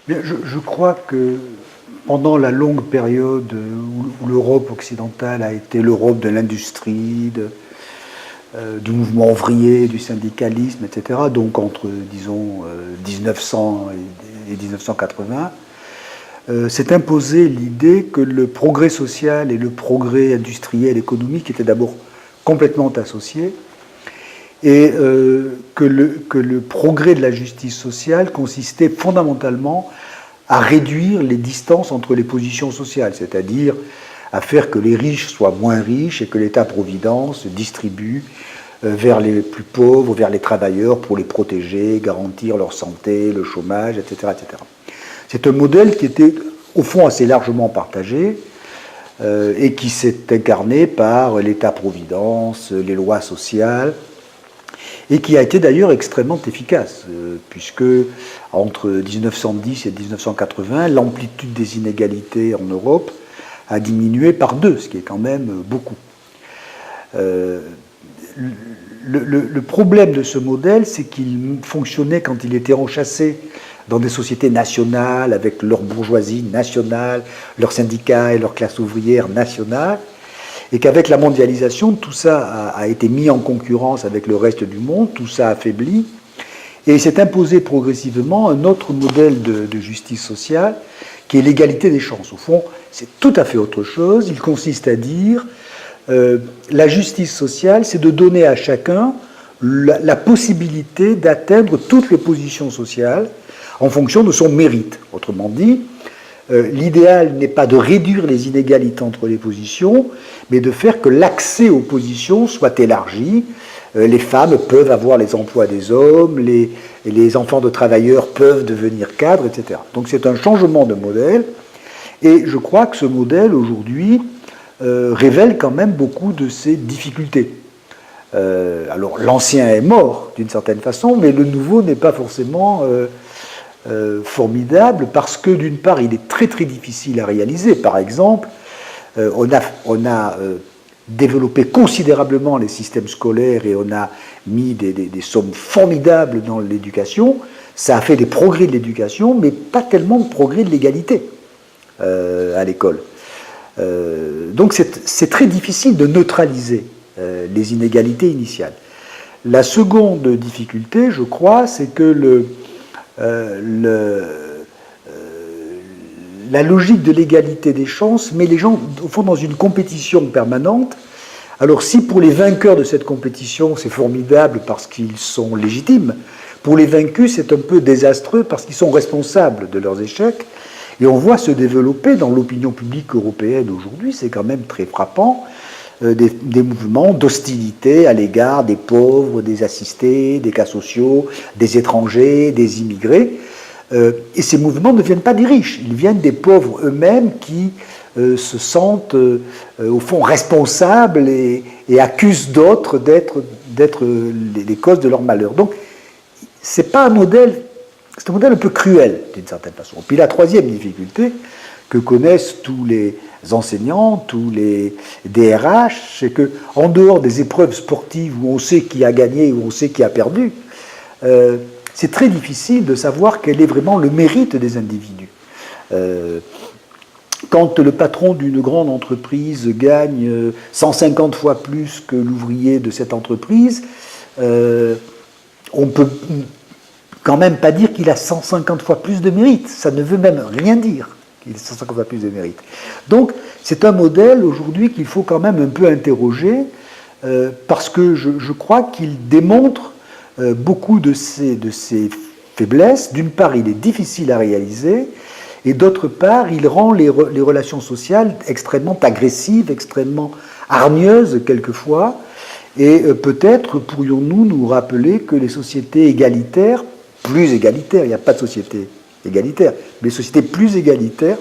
Bien, je crois que pendant la longue période où l'Europe occidentale a été l'Europe de l'industrie, du mouvement ouvrier, du syndicalisme, etc., donc entre, disons, 1900 et 1980, s'est imposée l'idée que le progrès social et le progrès industriel, économique étaient d'abord complètement associés, et que le progrès de la justice sociale consistait fondamentalement à réduire les distances entre les positions sociales, c'est-à-dire à faire que les riches soient moins riches et que l'État-providence distribue vers les plus pauvres, vers les travailleurs pour les protéger, garantir leur santé, le chômage, etc. etc. C'est un modèle qui était au fond assez largement partagé et qui s'est incarné par l'État-providence, les lois sociales, et qui a été d'ailleurs extrêmement efficace, puisque entre 1910 et 1980, l'amplitude des inégalités en Europe a diminué par 2, ce qui est quand même beaucoup. Le problème de ce modèle, c'est qu'il fonctionnait quand il était enchâssé dans des sociétés nationales, avec leur bourgeoisie nationale, leurs syndicats et leur classe ouvrière nationale, et qu'avec la mondialisation, tout ça a été mis en concurrence avec le reste du monde, tout ça affaibli, et il s'est imposé progressivement un autre modèle de justice sociale, qui est l'égalité des chances. Au fond, c'est tout à fait autre chose. Il consiste à dire, la justice sociale, c'est de donner à chacun la possibilité d'atteindre toutes les positions sociales en fonction de son mérite. Autrement dit, l'idéal n'est pas de réduire les inégalités entre les positions, mais de faire que l'accès aux positions soit élargi. Les femmes peuvent avoir les emplois des hommes, les enfants de travailleurs peuvent devenir cadres, etc. Donc c'est un changement de modèle, et je crois que ce modèle, aujourd'hui, révèle quand même beaucoup de ses difficultés. Alors l'ancien est mort, d'une certaine façon, mais le nouveau n'est pas forcément formidable, parce que d'une part, il est très très difficile à réaliser. Par exemple, on a développé considérablement les systèmes scolaires et on a mis des sommes formidables dans l'éducation. Ça a fait des progrès de l'éducation, mais pas tellement de progrès de l'égalité à l'école. Donc c'est très difficile de neutraliser les inégalités initiales. La seconde difficulté, je crois, c'est que la logique de l'égalité des chances met les gens, au fond, dans une compétition permanente. Alors si pour les vainqueurs de cette compétition, c'est formidable parce qu'ils sont légitimes, pour les vaincus, c'est un peu désastreux parce qu'ils sont responsables de leurs échecs. Et on voit se développer dans l'opinion publique européenne aujourd'hui, c'est quand même très frappant, des mouvements d'hostilité à l'égard des pauvres, des assistés, des cas sociaux, des étrangers, des immigrés. Et ces mouvements ne viennent pas des riches, ils viennent des pauvres eux-mêmes qui se sentent au fond responsables et accusent d'autres d'être les causes de leur malheur. Donc c'est pas un modèle, c'est un modèle un peu cruel d'une certaine façon. Puis la troisième difficulté que connaissent tous les enseignants, tous les DRH, c'est que en dehors des épreuves sportives où on sait qui a gagné, où on sait qui a perdu, c'est très difficile de savoir quel est vraiment le mérite des individus. Quand le patron d'une grande entreprise gagne 150 fois plus que l'ouvrier de cette entreprise, on peut quand même pas dire qu'il a 150 fois plus de mérite. Ça ne veut même rien dire qu'il a 150 fois plus de mérite. Donc, c'est un modèle aujourd'hui qu'il faut quand même un peu interroger, parce que je crois qu'il démontre beaucoup de ses faiblesses. D'une part, il est difficile à réaliser, et d'autre part, il rend les relations sociales extrêmement agressives, extrêmement hargneuses quelquefois, et peut-être pourrions-nous nous rappeler que les sociétés égalitaires, plus égalitaires, il n'y a pas de société égalitaire, mais les sociétés plus égalitaires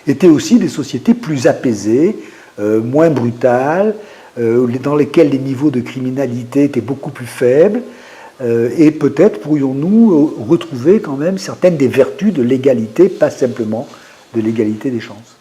étaient aussi des sociétés plus apaisées, moins brutales, dans lesquelles les niveaux de criminalité étaient beaucoup plus faibles, et peut-être pourrions-nous retrouver quand même certaines des vertus de l'égalité, pas simplement de l'égalité des chances.